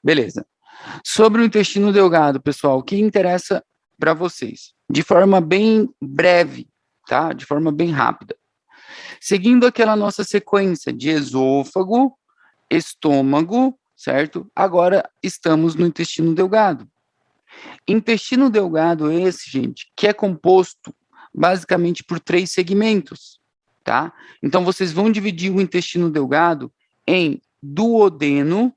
Beleza. Sobre o intestino delgado, pessoal, o que interessa para vocês? De forma bem breve, tá? De forma bem rápida. Seguindo aquela nossa sequência de esôfago, estômago, certo? Agora estamos no intestino delgado. Intestino delgado é esse, gente, que é composto basicamente por 3 segmentos, tá? Então, vocês vão dividir o intestino delgado em duodeno,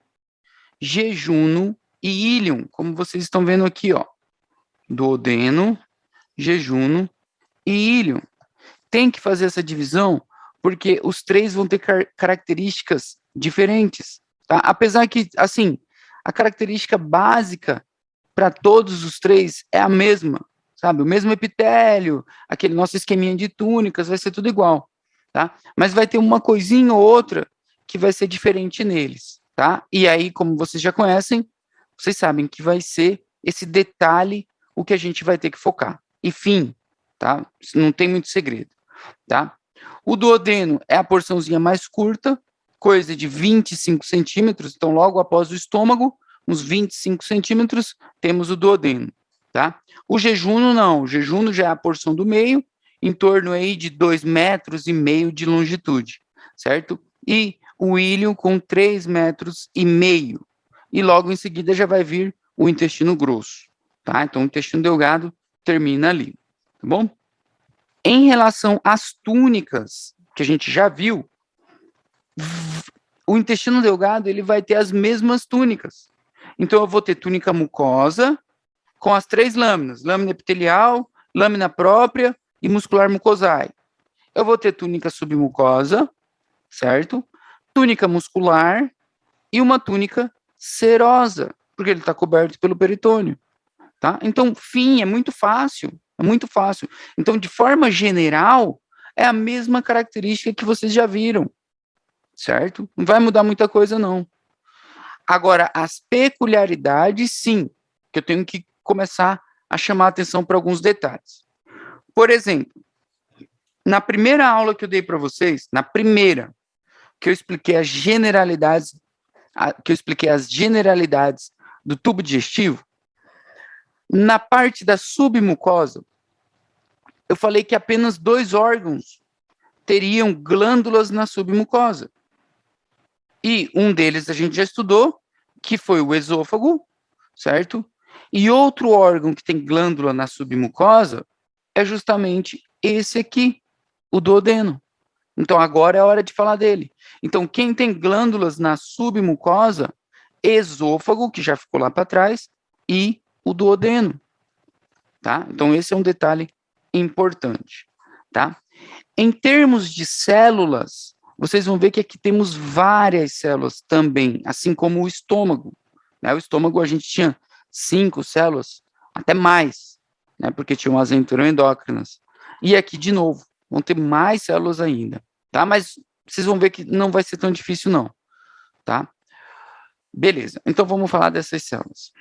jejuno e íleon, como vocês estão vendo aqui, ó. Duodeno, jejuno e íleon. Tem que fazer essa divisão porque os 3 vão ter características diferentes, tá? Apesar que, assim, a característica básica para todos os 3 é a mesma, sabe? O mesmo epitélio, aquele nosso esqueminha de túnicas, vai ser tudo igual, tá? Mas vai ter uma coisinha ou outra que vai ser diferente neles, tá? E aí, como vocês já conhecem, vocês sabem que vai ser esse detalhe o que a gente vai ter que focar. E fim, tá? Não tem muito segredo, tá? O duodeno é a porçãozinha mais curta, coisa de 25 centímetros, então logo após o estômago, uns 25 centímetros, temos o duodeno, tá? O jejuno não, o jejuno já é a porção do meio, em torno aí de 2,5 metros de longitude, certo? E o íleon com 3,5 metros. E logo em seguida já vai vir o intestino grosso, tá? Então o intestino delgado termina ali, tá bom? Em relação às túnicas, que a gente já viu, o intestino delgado ele vai ter as mesmas túnicas. Então, eu vou ter túnica mucosa com as 3 lâminas, lâmina epitelial, lâmina própria e muscular mucosae. Eu vou ter túnica submucosa, certo? Túnica muscular e uma túnica serosa, porque ele está coberto pelo peritônio, tá? Então, fim, é muito fácil, é muito fácil. Então, de forma general, é a mesma característica que vocês já viram, certo? Não vai mudar muita coisa, não. Agora, as peculiaridades, sim, que eu tenho que começar a chamar a atenção para alguns detalhes. Por exemplo, na primeira aula que eu dei para vocês, na primeira, que eu expliquei as generalidades, do tubo digestivo, na parte da submucosa, eu falei que apenas 2 órgãos teriam glândulas na submucosa. E um deles a gente já estudou, que foi o esôfago, certo? E outro órgão que tem glândula na submucosa é justamente esse aqui, o duodeno. Então, agora é a hora de falar dele. Então, quem tem glândulas na submucosa, esôfago, que já ficou lá para trás, e o duodeno, tá? Então, esse é um detalhe importante, tá? Em termos de células, vocês vão ver que aqui temos várias células também, assim como o estômago, né? O estômago a gente tinha 5 células, até mais, né? Porque tinham as enteroendócrinas. E aqui, de novo, vão ter mais células ainda, tá? Mas vocês vão ver que não vai ser tão difícil, não, tá? Beleza, então vamos falar dessas células.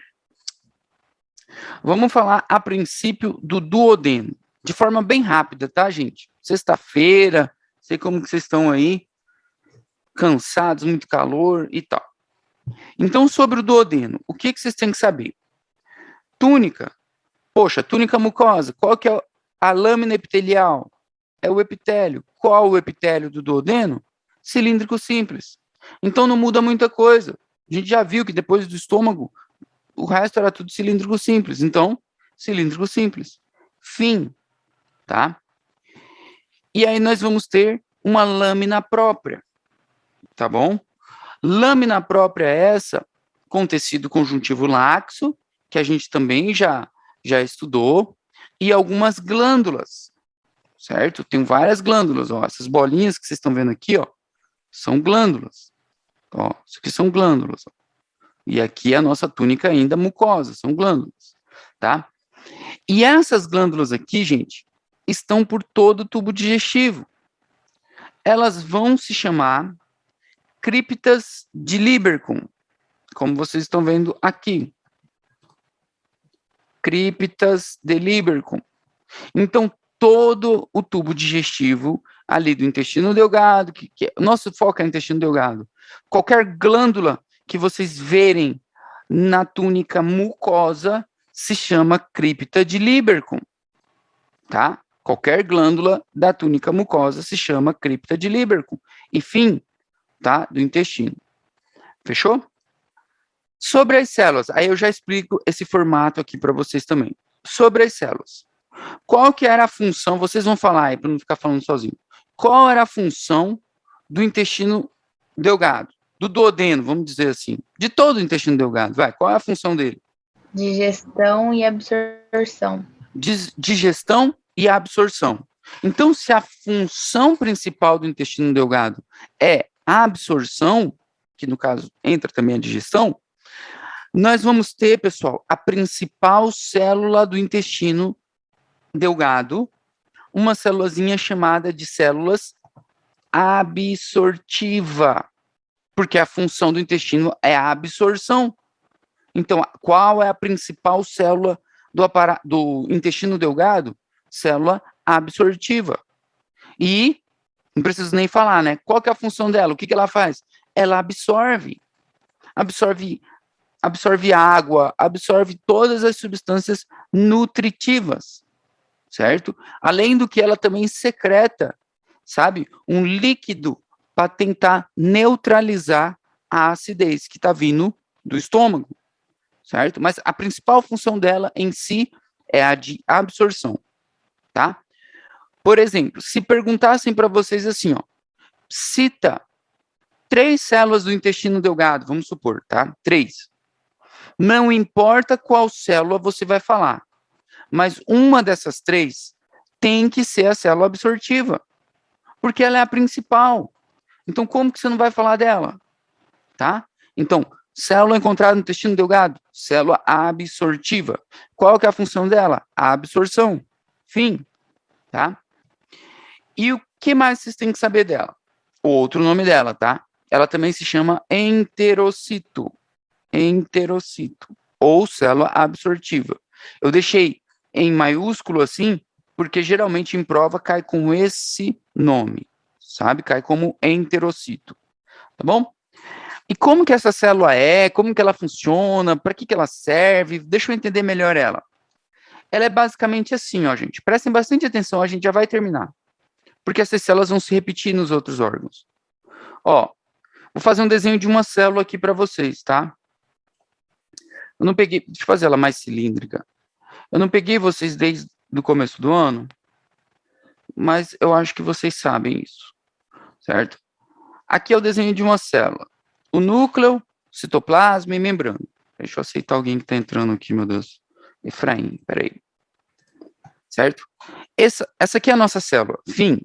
Vamos falar, a princípio, do duodeno, de forma bem rápida, tá, gente? Sexta-feira, sei como que vocês estão aí, cansados, muito calor e tal. Então, sobre o duodeno, o que vocês têm que saber? Túnica, poxa, túnica mucosa, qual que é a lâmina epitelial? É o epitélio. Qual o epitélio do duodeno? Cilíndrico simples. Então, não muda muita coisa. A gente já viu que depois do estômago, o resto era tudo cilíndrico simples. Então, cilíndrico simples. Fim, tá? E aí nós vamos ter uma lâmina própria, tá bom? Lâmina própria é essa com tecido conjuntivo laxo, que a gente também já estudou, e algumas glândulas, certo? Tem várias glândulas, ó, essas bolinhas que vocês estão vendo aqui, ó, são glândulas. Ó, isso aqui são glândulas, ó. E aqui a nossa túnica ainda mucosa, são glândulas, tá? E essas glândulas aqui, gente, estão por todo o tubo digestivo. Elas vão se chamar criptas de Lieberkühn, como vocês estão vendo aqui. Criptas de Lieberkühn. Então, todo o tubo digestivo ali do intestino delgado, o nosso foco é o intestino delgado. Qualquer glândula que vocês verem na túnica mucosa se chama cripta de Lieberkühn, tá? Qualquer glândula da túnica mucosa se chama cripta de Lieberkühn. Enfim, tá? Do intestino. Fechou? Sobre as células, aí eu já explico esse formato aqui para vocês também. Sobre as células. Qual que era a função, vocês vão falar aí, para não ficar falando sozinho. Qual era a função do intestino delgado? Do duodeno, vamos dizer assim. De todo o intestino delgado, vai. Qual é a função dele? Digestão e absorção. Digestão e absorção. Então, se a função principal do intestino delgado é a absorção, que no caso entra também a digestão, nós vamos ter, pessoal, a principal célula do intestino delgado, uma célulazinha chamada de células absortiva, porque a função do intestino é a absorção. Então, qual é a principal célula do intestino delgado? Célula absortiva. E, não preciso nem falar, né? Qual que é a função dela? O que ela faz? Ela absorve água, absorve todas as substâncias nutritivas, certo? Além do que ela também secreta, sabe? Um líquido para tentar neutralizar a acidez que está vindo do estômago, certo? Mas a principal função dela em si é a de absorção, tá? Por exemplo, se perguntassem para vocês assim, ó, cita 3 células do intestino delgado, vamos supor, tá? 3. Não importa qual célula você vai falar, mas uma dessas 3 tem que ser a célula absortiva, porque ela é a principal. Então, como que você não vai falar dela? Tá? Então, célula encontrada no intestino delgado, célula absortiva. Qual que é a função dela? A absorção. Fim. Tá? E o que mais vocês têm que saber dela? O outro nome dela, tá? Ela também se chama enterocito. Enterocito, ou célula absortiva. Eu deixei em maiúsculo assim, porque geralmente em prova cai com esse nome, sabe? Cai como enterocito, tá bom? E como que essa célula é, como que ela funciona, para que ela serve? Deixa eu entender melhor ela. Ela é basicamente assim, ó, gente. Prestem bastante atenção, a gente já vai terminar. Porque essas células vão se repetir nos outros órgãos. Ó, vou fazer um desenho de uma célula aqui para vocês, tá? Eu não peguei, deixa eu fazer ela mais cilíndrica. Eu não peguei vocês desde o começo do ano, mas eu acho que vocês sabem isso, certo? Aqui é o desenho de uma célula. O núcleo, citoplasma e membrana. Deixa eu aceitar alguém que está entrando aqui, meu Deus. Efraim, peraí. Certo? Essa aqui é a nossa célula. Fim.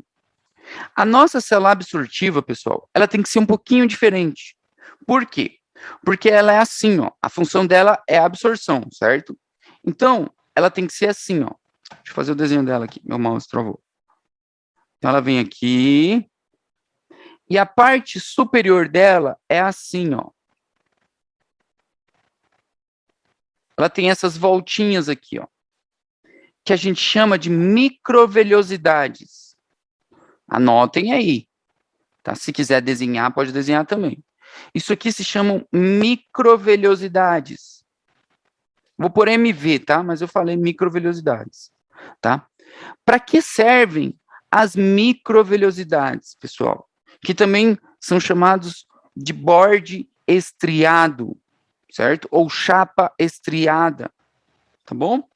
A nossa célula absortiva, pessoal, ela tem que ser um pouquinho diferente. Por quê? Porque ela é assim, ó. A função dela é a absorção, certo? Então, ela tem que ser assim, ó. Deixa eu fazer o desenho dela aqui. Meu mouse travou. Então, ela vem aqui. E a parte superior dela é assim, ó. Ela tem essas voltinhas aqui, ó. Que a gente chama de microvelhosidades. Anotem aí. Tá? Se quiser desenhar, pode desenhar também. Isso aqui se chamam microvelhosidades. Vou pôr MV, tá? Mas eu falei microvelhosidades, tá? Para que servem as microvelhosidades, pessoal? Que também são chamados de borde estriado, certo? Ou chapa estriada, tá bom?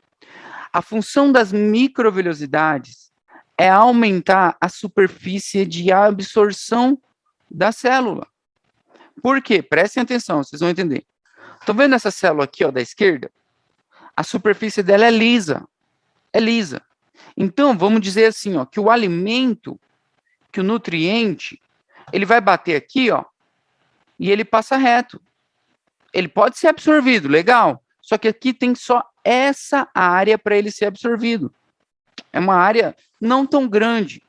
A função das microvelhosidades é aumentar a superfície de absorção da célula. Por quê? Prestem atenção, vocês vão entender. Estão vendo essa célula aqui, ó, da esquerda? A superfície dela é lisa. É lisa. Então, vamos dizer assim, ó, que o alimento, que o nutriente, ele vai bater aqui, ó, e ele passa reto. Ele pode ser absorvido, legal. Só que aqui tem só essa área para ele ser absorvido. É uma área não tão grande,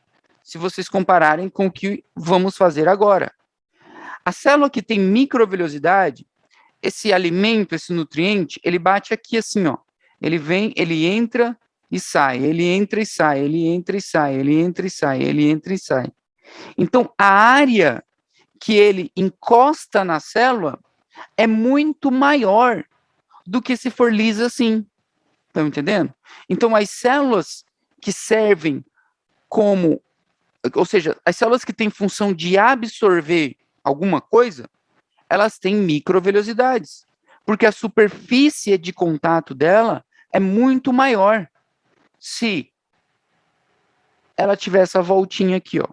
se vocês compararem com o que vamos fazer agora. A célula que tem microvelhosidade, esse alimento, esse nutriente, ele bate aqui assim, ó. Ele vem, ele entra e sai, ele entra e sai, ele entra e sai, ele entra e sai, ele entra e sai. Então, a área que ele encosta na célula é muito maior do que se for lisa assim. Estão entendendo? Então, as células que servem como, ou seja, as células que têm função de absorver alguma coisa, elas têm microvelhosidades, porque a superfície de contato dela é muito maior. Se ela tiver essa voltinha aqui, ó,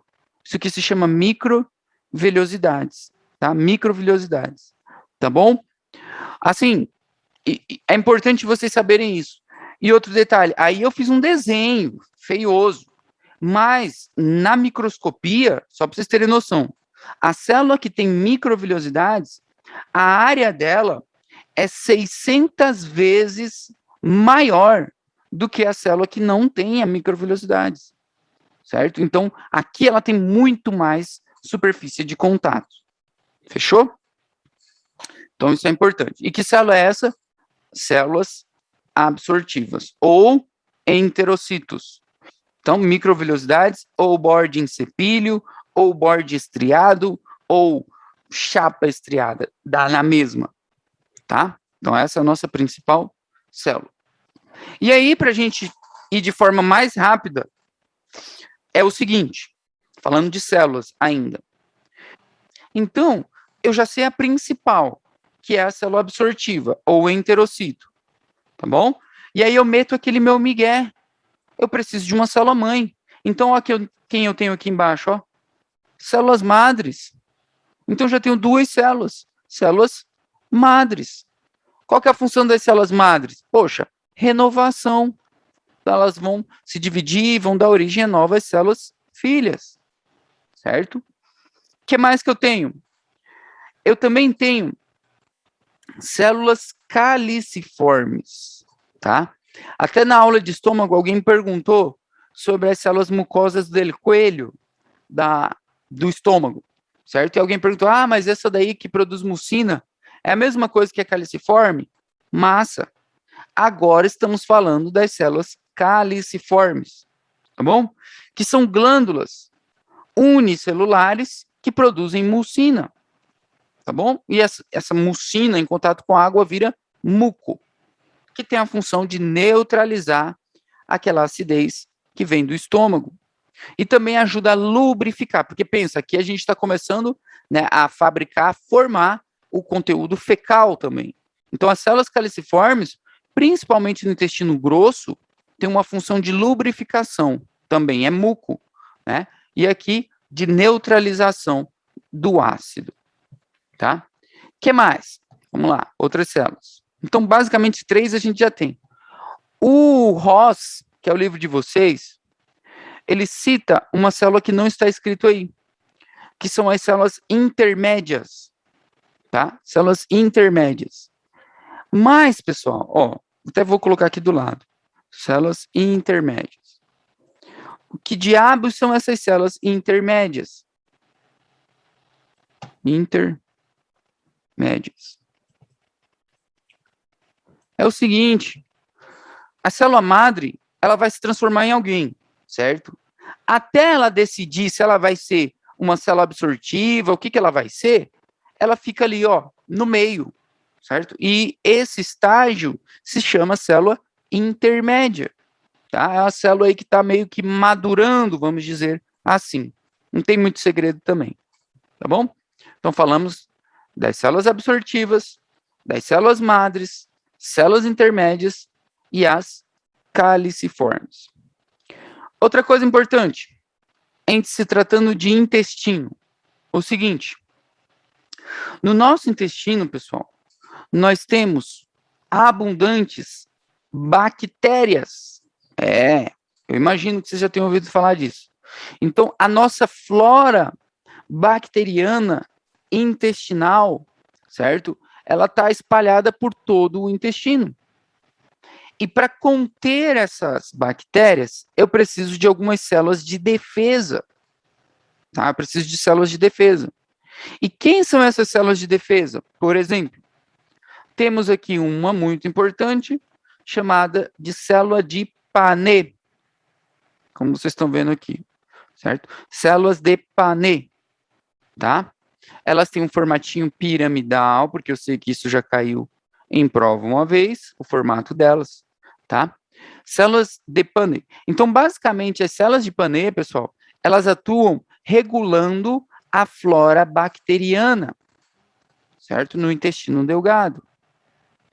isso aqui se chama microvelhosidades, tá? Microvelhosidades, tá bom? Assim, é importante vocês saberem isso. E outro detalhe, aí eu fiz um desenho feioso, mas na microscopia, só para vocês terem noção, a célula que tem microvelhosidades, a área dela é 600 vezes maior do que a célula que não tem a microvelhosidades, certo? Então, aqui ela tem muito mais superfície de contato. Fechou? Então, isso é importante. E que célula é essa? Células absortivas, ou enterocitos. Então, microvelhosidades, ou borde em sepílio, ou borde estriado, ou chapa estriada, dá na mesma, tá? Então, essa é a nossa principal célula. E aí, para a gente ir de forma mais rápida, é o seguinte, falando de células ainda. Então, eu já sei a principal, que é a célula absortiva, ou enterocito, tá bom? E aí eu meto aquele meu migué, eu preciso de uma célula-mãe. Então, ó, quem eu tenho aqui embaixo, ó, células madres. Então, já tenho duas células madres. Qual que é a função das células madres? Poxa, renovação. Elas vão se dividir, vão dar origem a novas células filhas, certo? O que mais que eu tenho? Eu também tenho células caliciformes, tá? Até na aula de estômago, alguém perguntou sobre as células mucosas do coelho, do estômago, certo? E alguém perguntou, mas essa daí que produz mucina é a mesma coisa que a caliciforme? Massa. Agora estamos falando das células caliciformes, tá bom? Que são glândulas unicelulares que produzem mucina, tá bom? E essa mucina em contato com a água vira muco, que tem a função de neutralizar aquela acidez que vem do estômago. E também ajuda a lubrificar, porque pensa, aqui a gente está começando, né, a fabricar, formar o conteúdo fecal também. Então, as células caliciformes, principalmente no intestino grosso, tem uma função de lubrificação, também é muco, né? E aqui, de neutralização do ácido, tá? O que mais? Vamos lá, outras células. Então, basicamente, 3 a gente já tem. O Ross, que é o livro de vocês, ele cita uma célula que não está escrito aí, que são as células intermédias, tá? Células intermédias. Mas, pessoal, ó, até vou colocar aqui do lado. Células intermédias. O que diabos são essas células intermédias? Intermédias. É o seguinte, a célula madre, ela vai se transformar em alguém, certo? Até ela decidir se ela vai ser uma célula absortiva, o que ela vai ser, ela fica ali, ó, no meio, certo? E esse estágio se chama célula intermédia, tá? É a célula aí que está meio que madurando, vamos dizer assim. Não tem muito segredo também, tá bom? Então falamos das células absortivas, das células madres, células intermédias e as caliciformes. Outra coisa importante, em se tratando de intestino, o seguinte, no nosso intestino, pessoal, nós temos abundantes bactérias. Eu imagino que vocês já tenham ouvido falar disso. Então, a nossa flora bacteriana intestinal, certo? Ela está espalhada por todo o intestino. E para conter essas bactérias, eu preciso de algumas células de defesa. Tá? Eu preciso de células de defesa. E quem são essas células de defesa? Por exemplo, temos aqui uma muito importante, chamada de célula de Panet, como vocês estão vendo aqui, certo? Células de Panet, tá? Elas têm um formatinho piramidal, porque eu sei que isso já caiu em prova uma vez, o formato delas, tá? Células de Panay. Então, basicamente, as células de Panay, pessoal, elas atuam regulando a flora bacteriana, certo? No intestino delgado,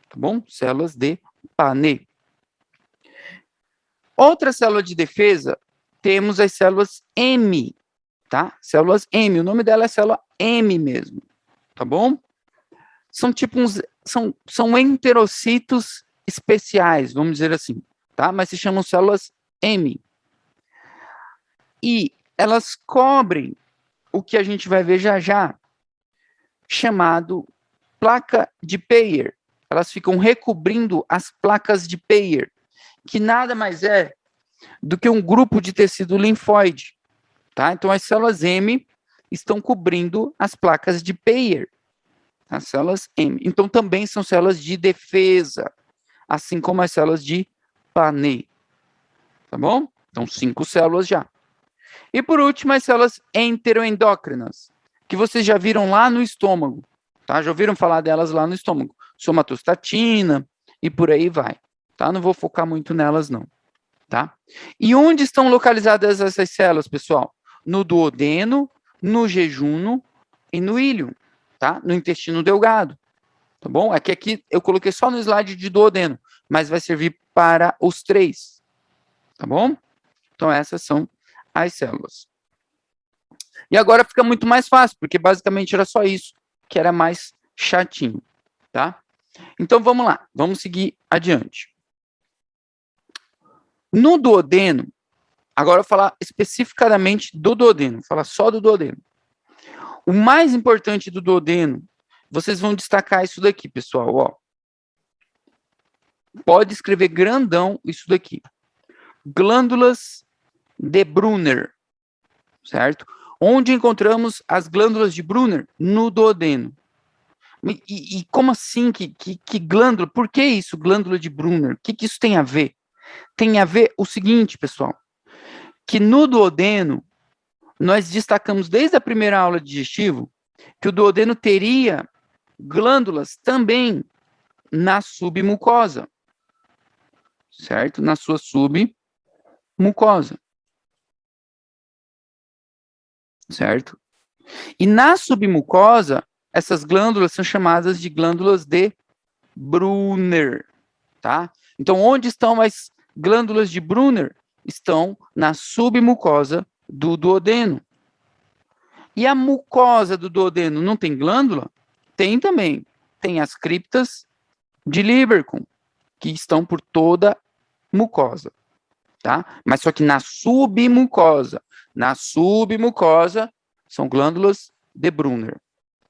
tá bom? Células de Panay. Outra célula de defesa, temos as células M, tá? Células M, o nome dela é célula M mesmo, tá bom? São tipo são enterocitos especiais, vamos dizer assim, tá? Mas se chamam células M. E elas cobrem o que a gente vai ver já já, chamado placa de Peyer. Elas ficam recobrindo as placas de Peyer, que nada mais é do que um grupo de tecido linfóide, tá? Então, as células M estão cobrindo as placas de Peyer, as células M. Então, também são células de defesa, assim como as células de Panay, tá bom? Então, 5 células já. E, por último, as células enteroendócrinas, que vocês já viram lá no estômago, tá? Já ouviram falar delas lá no estômago. Somatostatina e por aí vai, tá? Não vou focar muito nelas, não, tá? E onde estão localizadas essas células, pessoal? No duodeno, no jejunum e no íleon, tá? No intestino delgado, tá bom? Aqui eu coloquei só no slide de duodeno, mas vai servir para os 3, tá bom? Então, essas são as células. E agora fica muito mais fácil, porque basicamente era só isso, que era mais chatinho, tá? Então, vamos lá, vamos seguir adiante. No duodeno, agora eu vou falar especificadamente do duodeno, vou falar só do duodeno. O mais importante do duodeno, vocês vão destacar isso daqui, pessoal, ó. Pode escrever grandão isso daqui. Glândulas de Brunner, certo? Onde encontramos as glândulas de Brunner? No duodeno. E como assim? Que glândula? Por que isso, glândula de Brunner? O que isso tem a ver? Tem a ver o seguinte, pessoal, que no duodeno, nós destacamos desde a primeira aula de digestivo que o duodeno teria glândulas também na submucosa, certo? Na sua submucosa, certo? E na submucosa, essas glândulas são chamadas de glândulas de Brunner, tá? Então, onde estão as glândulas de Brunner? Estão na submucosa do duodeno. E a mucosa do duodeno não tem glândula? Tem também. Tem as criptas de Lieberkühn, que estão por toda a mucosa, tá? Mas só que na submucosa são glândulas de Brunner,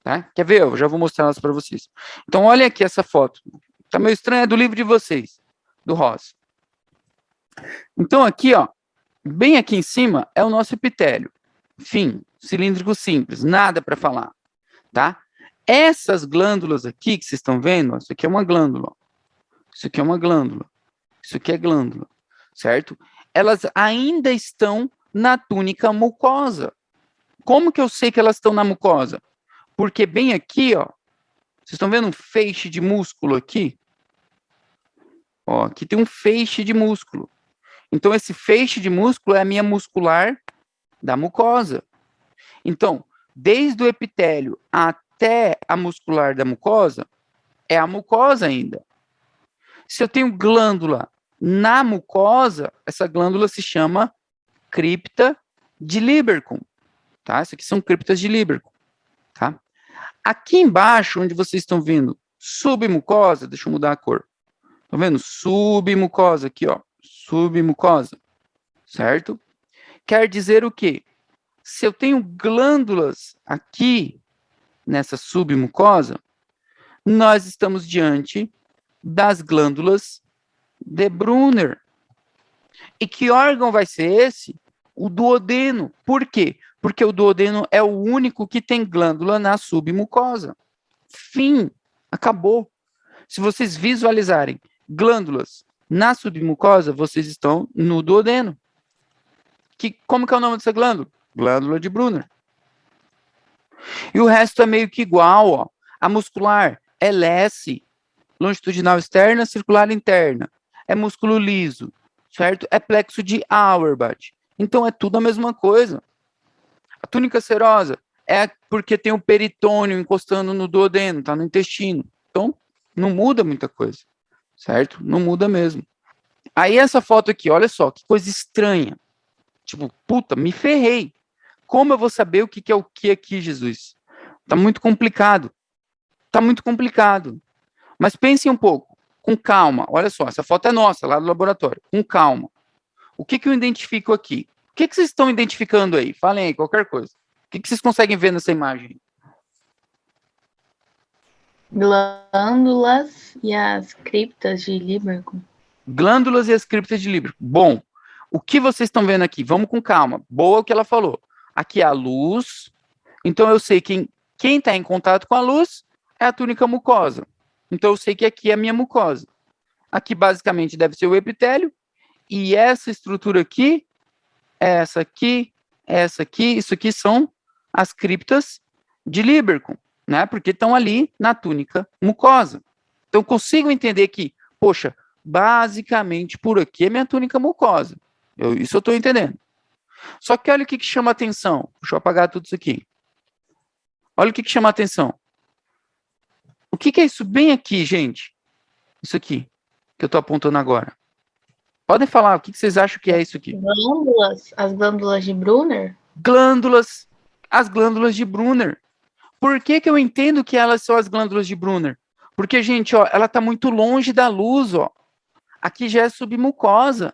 tá? Quer ver? Eu já vou mostrar elas para vocês. Então, olha aqui essa foto. Tá meio estranha, é do livro de vocês, do Ross. Então, aqui, ó, bem aqui em cima é o nosso epitélio. Fim, cilíndrico simples, nada para falar, tá? Essas glândulas aqui que vocês estão vendo, ó, isso aqui é uma glândula, ó. Isso aqui é uma glândula, isso aqui é glândula, certo? Elas ainda estão na túnica mucosa. Como que eu sei que elas estão na mucosa? Porque bem aqui, ó, vocês estão vendo um feixe de músculo aqui? Ó, aqui tem um feixe de músculo. Então, esse feixe de músculo é a minha muscular da mucosa. Então, desde o epitélio até a muscular da mucosa, é a mucosa ainda. Se eu tenho glândula na mucosa, essa glândula se chama cripta de Lieberkühn, tá? Essas aqui são criptas de Lieberkühn, tá? Aqui embaixo, onde vocês estão vendo submucosa, deixa eu mudar a cor. Estão vendo? Submucosa aqui, ó. Submucosa, certo? Quer dizer o quê? Se eu tenho glândulas aqui nessa submucosa, nós estamos diante das glândulas de Brunner. E que órgão vai ser esse? O duodeno. Por quê? Porque o duodeno é o único que tem glândula na submucosa. Fim. Acabou. Se vocês visualizarem glândulas na submucosa, vocês estão no duodeno. Como que é o nome dessa glândula? Glândula de Brunner. E o resto é meio que igual, ó. A muscular é LS, longitudinal externa, circular interna. É músculo liso, certo? É plexo de Auerbach. Então é tudo a mesma coisa. A túnica serosa é porque tem o peritônio encostando no duodeno, tá no intestino. Então não muda muita coisa, certo? Não muda mesmo. Aí essa foto aqui, olha só, que coisa estranha. Tipo, puta, me ferrei. Como eu vou saber o que é o que aqui, Jesus? Tá muito complicado. Tá muito complicado. Mas pensem um pouco, com calma. Olha só, essa foto é nossa, lá do laboratório. Com calma. O que eu identifico aqui? O que vocês estão identificando aí? Falem aí, qualquer coisa. O que vocês conseguem ver nessa imagem? Glândulas e as criptas de Lieberkühn. Glândulas e as criptas de Lieberkühn. Bom, o que vocês estão vendo aqui? Vamos com calma. Boa o que ela falou. Aqui é a luz. Então eu sei que quem está em contato com a luz é a túnica mucosa. Então eu sei que aqui é a minha mucosa. Aqui basicamente deve ser o epitélio. E essa estrutura aqui, essa aqui, isso aqui são as criptas de Lieberkühn, né? Porque estão ali na túnica mucosa. Então eu consigo entender que, poxa, basicamente por aqui é minha túnica mucosa. Isso eu estou entendendo. Só que olha o que chama a atenção. Deixa eu apagar tudo isso aqui. Olha o que chama a atenção. O que é isso bem aqui, gente? Isso aqui, que eu estou apontando agora. Podem falar, o que vocês acham que é isso aqui? Glândulas, as glândulas de Brunner? Glândulas, as glândulas de Brunner. Por que eu entendo que elas são as glândulas de Brunner? Porque, gente, ó, ela está muito longe da luz, ó. Aqui já é submucosa.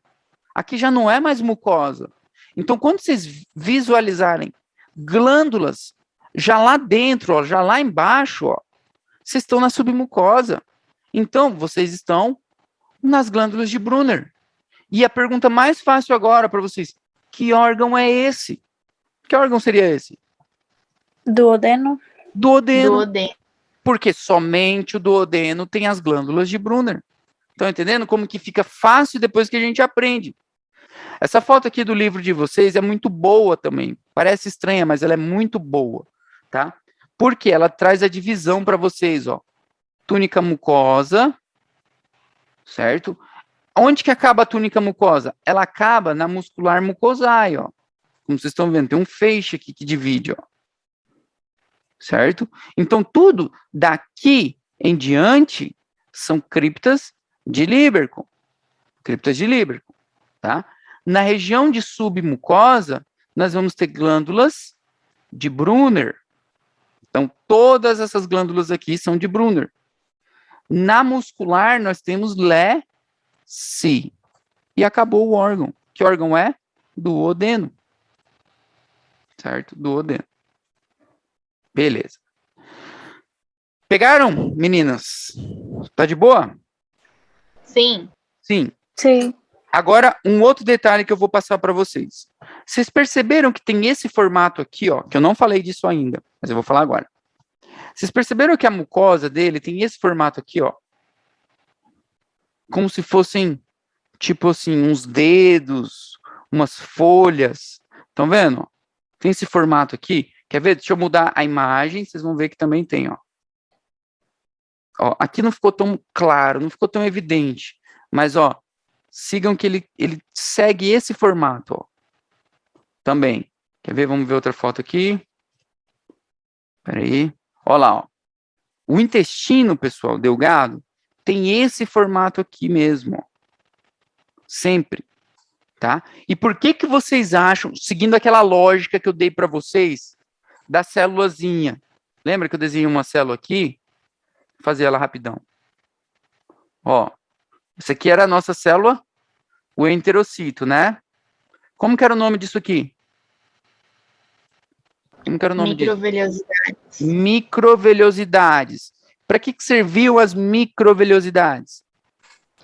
Aqui já não é mais mucosa. Então, quando vocês visualizarem glândulas já lá dentro, ó, já lá embaixo, ó, vocês estão na submucosa. Então, vocês estão nas glândulas de Brunner. E a pergunta mais fácil agora para vocês, que órgão é esse? Que órgão seria esse? Duodeno. Duodeno. Duodeno. Porque somente o duodeno tem as glândulas de Brunner. Estão entendendo como que fica fácil depois que a gente aprende? Essa foto aqui do livro de vocês é muito boa também. Parece estranha, mas ela é muito boa, tá? Porque ela traz a divisão para vocês, ó. Túnica mucosa, certo? Onde que acaba a túnica mucosa? Ela acaba na muscular mucosae, ó. Como vocês estão vendo, tem um feixe aqui que divide, ó. Certo? Então, tudo daqui em diante são criptas de Lieberkühn. Criptas de Lieberkühn, tá? Na região de submucosa, nós vamos ter glândulas de Brunner. Então, todas essas glândulas aqui são de Brunner. Na muscular, nós temos LE-C. E acabou o órgão. Que órgão é? Duodeno. Certo? Duodeno. Beleza. Pegaram, meninas? Tá de boa? Sim. Sim. Sim. Agora, um outro detalhe que eu vou passar para vocês. Vocês perceberam que tem esse formato aqui, ó, que eu não falei disso ainda, mas eu vou falar agora. Vocês perceberam que a mucosa dele tem esse formato aqui, ó? Como se fossem, tipo assim, uns dedos, umas folhas. Estão vendo? Tem esse formato aqui. Quer ver? Deixa eu mudar a imagem, vocês vão ver que também tem, ó. Ó, aqui não ficou tão claro, não ficou tão evidente. Mas, ó, sigam que ele segue esse formato, ó. Também. Quer ver? Vamos ver outra foto aqui. Espera aí. Olha lá, ó. O intestino, pessoal, delgado, tem esse formato aqui mesmo, ó. Sempre. Tá? E por que vocês acham, seguindo aquela lógica que eu dei para vocês, da célulazinha? Lembra que eu desenhei uma célula aqui? Vou fazer ela rapidão. Ó, essa aqui era a nossa célula, o enterocito, né? Como que era o nome disso aqui? Como que era o nome disso? Microvelhosidades. Microvelhosidades. Para que serviam as microvelhosidades?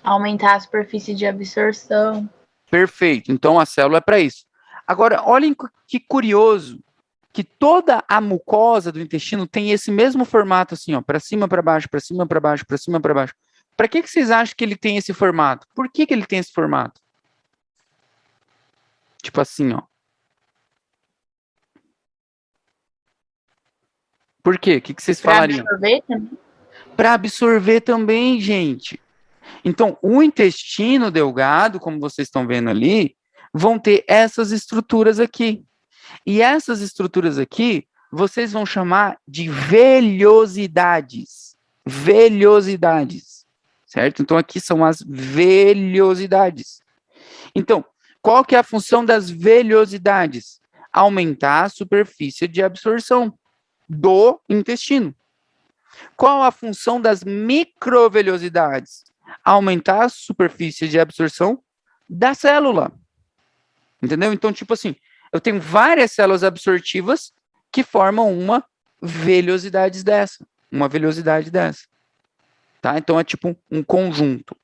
Aumentar a superfície de absorção. Perfeito. Então a célula é para isso. Agora, olhem que curioso que toda a mucosa do intestino tem esse mesmo formato assim, ó, para cima, para baixo, para cima, para baixo, para cima, para baixo. Para que vocês acham que ele tem esse formato? Por que ele tem esse formato? Tipo assim, ó. Por quê? O que vocês Pra falariam? absorver também? Para absorver também, gente. Então, o intestino delgado, como vocês estão vendo ali, vão ter essas estruturas aqui. E essas estruturas aqui, vocês vão chamar de velhosidades. Velhosidades. Certo? Então, aqui são as velhosidades. Então, qual que é a função das velhosidades? Aumentar a superfície de absorção do intestino. Qual a função das microvelhosidades? Aumentar a superfície de absorção da célula. Entendeu? Então, tipo assim, eu tenho várias células absortivas que formam uma velhosidade dessa. Uma velhosidade dessa. Tá? Então, é tipo um conjunto.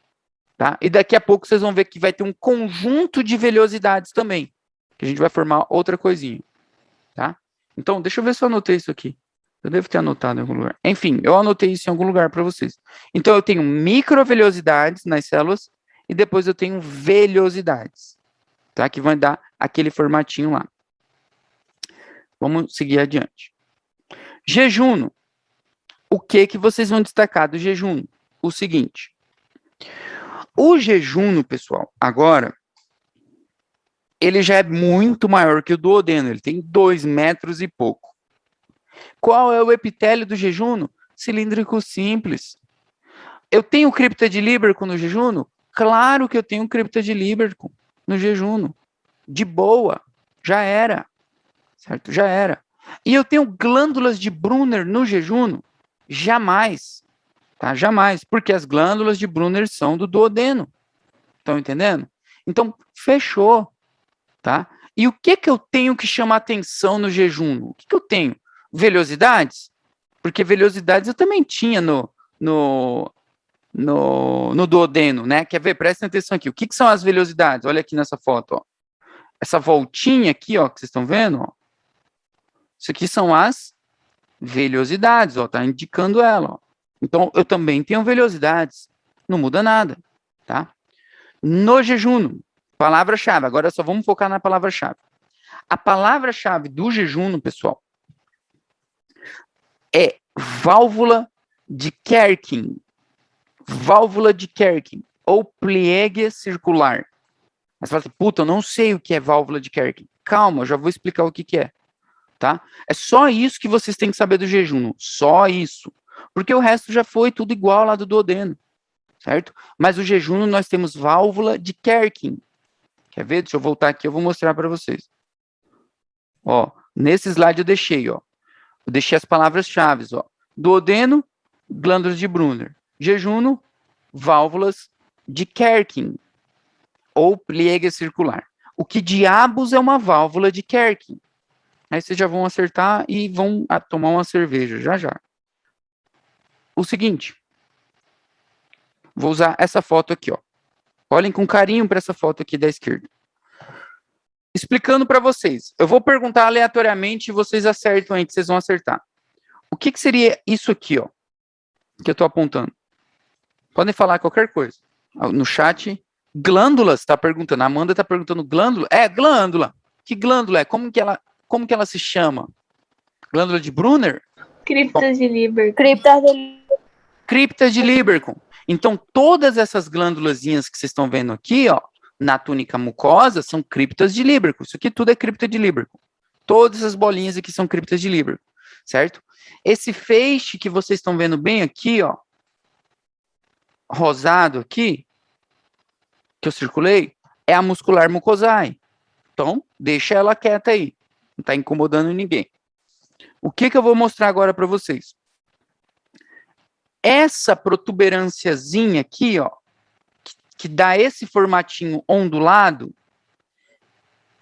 Tá? E daqui a pouco vocês vão ver que vai ter um conjunto de velhosidades também. Que a gente vai formar outra coisinha. Tá? Então, deixa eu ver se eu anotei isso aqui. Eu devo ter anotado em algum lugar. Enfim, eu anotei isso em algum lugar para vocês. Então, eu tenho microvelhosidades nas células e depois eu tenho velhosidades, tá? Que vai dar aquele formatinho lá. Vamos seguir adiante. Jejum. O que vocês vão destacar do jejum? O seguinte. O jejum, pessoal, agora, ele já é muito maior que o duodeno. Ele tem 2 metros e pouco. Qual é o epitélio do jejum? Cilíndrico simples. Eu tenho cripta de Lieberkühn no jejum? Claro que eu tenho cripta de Lieberkühn no jejum. De boa. Já era. Certo? Já era. E eu tenho glândulas de Brunner no jejum? Jamais. Tá? Jamais. Porque as glândulas de Brunner são do duodeno. Estão entendendo? Então, fechou. Tá? E o que eu tenho que chamar atenção no jejum? O que eu tenho? Velhosidades? Porque velhosidades eu também tinha no duodeno, né? Quer ver? Prestem atenção aqui. O que são as velhosidades? Olha aqui nessa foto, ó. Essa voltinha aqui, ó, que vocês estão vendo, ó. Isso aqui são as velhosidades, ó. Tá indicando ela, ó. Então, eu também tenho velhosidades. Não muda nada, tá? No jejum, palavra-chave. Agora só vamos focar na palavra-chave. A palavra-chave do jejum, pessoal, é válvula de Kerkin. Válvula de Kerkin, ou pliegue circular. Mas você fala assim, puta, eu não sei o que é válvula de Kerkin. Calma, eu já vou explicar o que é. Tá? É só isso que vocês têm que saber do jejum. Só isso. Porque o resto já foi tudo igual lá do duodeno. Certo? Mas o jejum nós temos válvula de Kerkin. Quer ver? Deixa eu voltar aqui, eu vou mostrar para vocês. Ó, nesse slide eu deixei, ó. Eu deixei as palavras-chave, ó. Duodeno, glândulas de Brunner. Jejum, válvulas de Kerkin, ou pliegue circular. O que diabos é uma válvula de Kerkin? Aí vocês já vão acertar e vão tomar uma cerveja, já já. O seguinte, vou usar essa foto aqui, ó. Olhem com carinho para essa foto aqui da esquerda. Explicando para vocês. Eu vou perguntar aleatoriamente e vocês acertam aí, que vocês vão acertar. O que seria isso aqui, ó, que eu estou apontando? Podem falar qualquer coisa. No chat, glândulas, está perguntando. A Amanda está perguntando glândula. É, glândula. Que glândula é? Como que ela se chama? Glândula de Brunner? Criptas de Lieberkühn. Cripta Cripta de de Lieberkühn. Então, todas essas glândulazinhas que vocês estão vendo aqui, ó, na túnica mucosa, são criptas de Lieberkühn. Isso aqui tudo é cripta de Lieberkühn. Todas essas bolinhas aqui são criptas de Lieberkühn, certo? Esse feixe que vocês estão vendo bem aqui, ó, rosado aqui, que eu circulei, é a muscular mucosae. Então, deixa ela quieta aí. Não está incomodando ninguém. O que eu vou mostrar agora para vocês? Essa protuberânciazinha aqui, ó, que dá esse formatinho ondulado,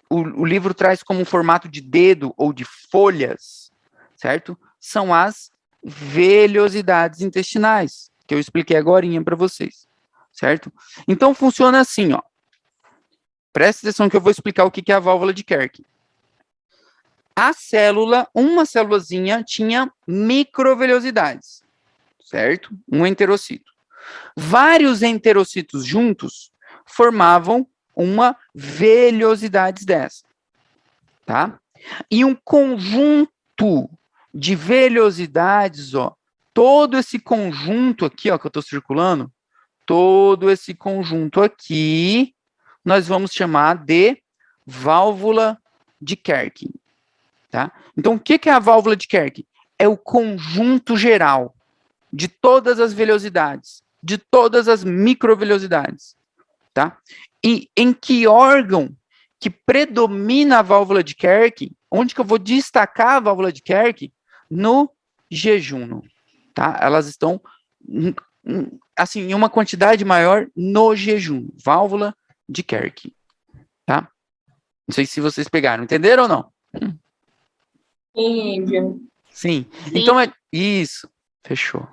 o livro traz como um formato de dedo ou de folhas, certo? São as velhosidades intestinais, que eu expliquei agorinha para vocês, certo? Então, funciona assim, ó. Presta atenção que eu vou explicar o que é a válvula de Kerck. A célula, uma célulazinha, tinha microvelhosidades, certo? Um enterocito. Vários enterocitos juntos formavam uma velhosidade dessa, tá? E um conjunto de velhosidades, ó, todo esse conjunto aqui, ó, que eu estou circulando, todo esse conjunto aqui, nós vamos chamar de válvula de Kerck, tá? Então, o que é a válvula de Kerck? É o conjunto geral de todas as velhosidades, de todas as microvelhosidades, tá? E em que órgão que predomina a válvula de Kerck, onde que eu vou destacar a válvula de Kerck? No jejum, tá? Elas estão, assim, em uma quantidade maior no jejum, válvula de Kerck, tá? Não sei se vocês pegaram, entenderam ou não? Índio. Sim. Então é isso. Fechou.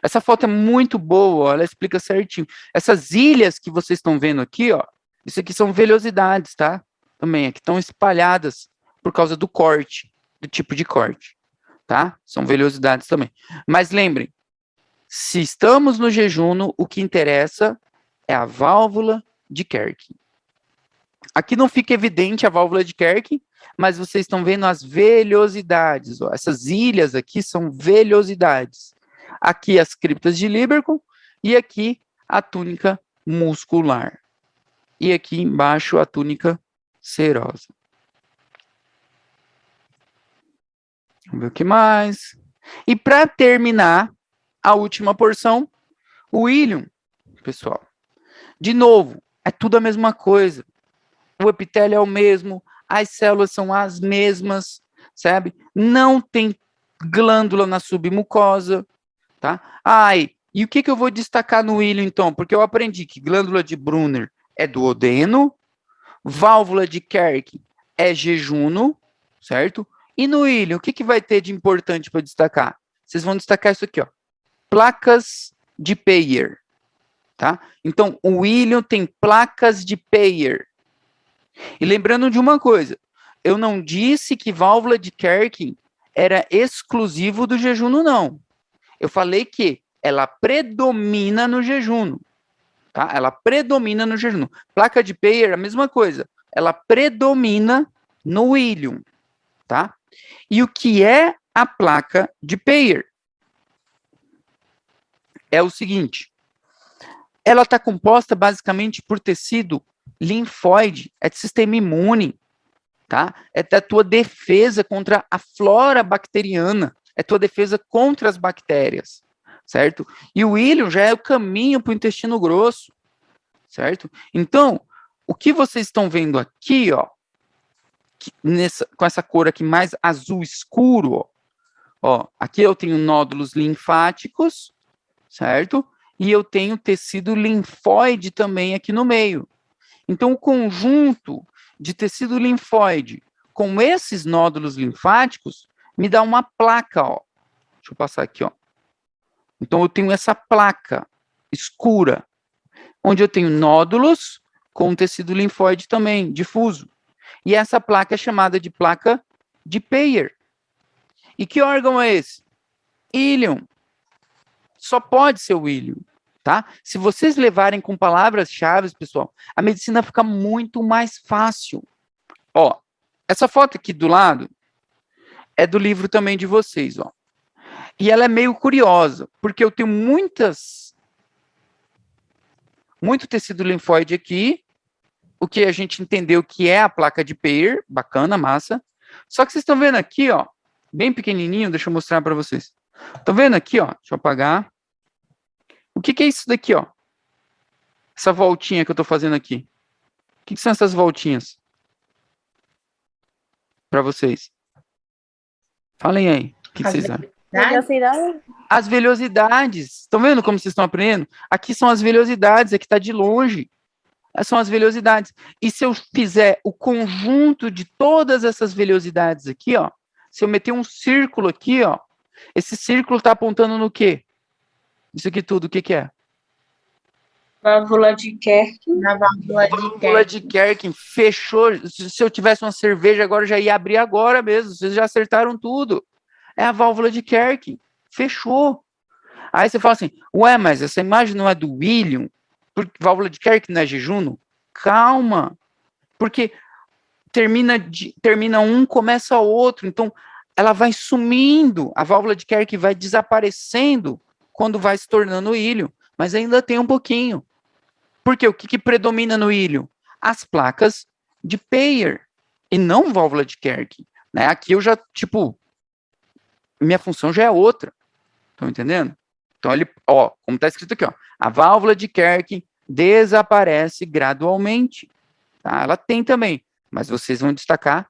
Essa foto é muito boa, ela explica certinho. Essas ilhas que vocês estão vendo aqui, ó, isso aqui são velhosidades, tá? Também aqui estão espalhadas por causa do corte, do tipo de corte, tá? São velhosidades também. Mas lembrem, se estamos no jejum, o que interessa é a válvula de Kerck. Aqui não fica evidente a válvula de Kerck, mas vocês estão vendo as velhosidades. Ó. Essas ilhas aqui são velhosidades. Aqui as criptas de Lieberkühn e aqui a túnica muscular. E aqui embaixo a túnica serosa. Vamos ver o que mais. E para terminar a última porção, o íleon, pessoal. De novo, é tudo a mesma coisa. O epitélio é o mesmo, as células são as mesmas, sabe? Não tem glândula na submucosa, tá? E o que eu vou destacar no íleon, então? Porque eu aprendi que glândula de Brunner é duodeno, válvula de Kerck é jejuno, certo? E no íleon, o que vai ter de importante para destacar? Vocês vão destacar isso aqui, ó. Placas de Peyer, tá? Então, o íleon tem placas de Peyer. E lembrando de uma coisa, eu não disse que válvula de Kerck era exclusivo do jejum, não. Eu falei que ela predomina no jejum, tá? Ela predomina no jejum. Placa de Peyer, a mesma coisa. Ela predomina no íleon, tá? E o que é a placa de Peyer? É o seguinte, ela está composta basicamente por tecido linfóide, é de sistema imune, tá? É da tua defesa contra a flora bacteriana, é tua defesa contra as bactérias, certo? E o íleon já é o caminho para o intestino grosso, certo? Então, o que vocês estão vendo aqui, ó, com essa cor aqui mais azul escuro, ó, aqui eu tenho nódulos linfáticos, certo? E eu tenho tecido linfóide também aqui no meio. Então, o conjunto de tecido linfóide com esses nódulos linfáticos me dá uma placa, ó. Deixa eu passar aqui, ó. Então, eu tenho essa placa escura, onde eu tenho nódulos com tecido linfóide também, difuso. E essa placa é chamada de placa de Peyer. E que órgão é esse? Íleon. Só pode ser o íleon, tá? Se vocês levarem com palavras-chave, pessoal, a medicina fica muito mais fácil. Ó, essa foto aqui do lado é do livro também de vocês, ó. E ela é meio curiosa, porque eu tenho muito tecido linfóide aqui, o que a gente entendeu que é a placa de Peyer, bacana, massa. Só que vocês estão vendo aqui, ó, bem pequenininho, deixa eu mostrar para vocês. Estão vendo aqui, ó? Deixa eu apagar. O que é isso daqui, ó? Essa voltinha que eu estou fazendo aqui. O que são essas voltinhas? Para vocês. Falem aí. O que vocês acham? As velhosidades. Estão vendo como vocês estão aprendendo? Aqui são as velhosidades, aqui está de longe. São as velhosidades. E se eu fizer o conjunto de todas essas velhosidades aqui, ó, se eu meter um círculo aqui, ó, esse círculo está apontando no quê? Isso aqui tudo, o que é? Válvula de Kerck. Válvula de Kerck, fechou. Se eu tivesse uma cerveja agora, eu já ia abrir agora mesmo. Vocês já acertaram tudo. É a válvula de Kerck. Fechou. Aí você fala assim, ué, mas essa imagem não é do William? Porque válvula de Kerck não é jejum? Calma. Porque termina um, começa outro. Então, ela vai sumindo, a válvula de Kerr vai desaparecendo quando vai se tornando ilho, mas ainda tem um pouquinho. Porque o que predomina no ilho? As placas de Peyer, e não válvula de Kerr, né? Aqui eu já, minha função já é outra. Estão entendendo? Então, como está escrito aqui, a válvula de Kerr desaparece gradualmente. Tá? Ela tem também, mas vocês vão destacar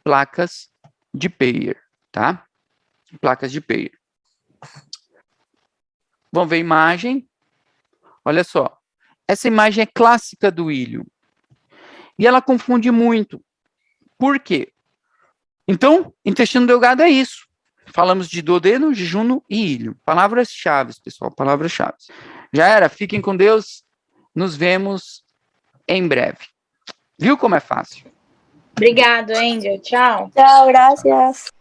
placas de Peyer, tá? Placas de Peyer. Vamos ver a imagem. Olha só. Essa imagem é clássica do ilho. E ela confunde muito. Por quê? Então, intestino delgado é isso. Falamos de duodeno, jejuno e ilho. Palavras-chave, pessoal, palavras-chave. Já era, fiquem com Deus. Nos vemos em breve. Viu como é fácil? Obrigado, Angel. Tchau. Chao, gracias.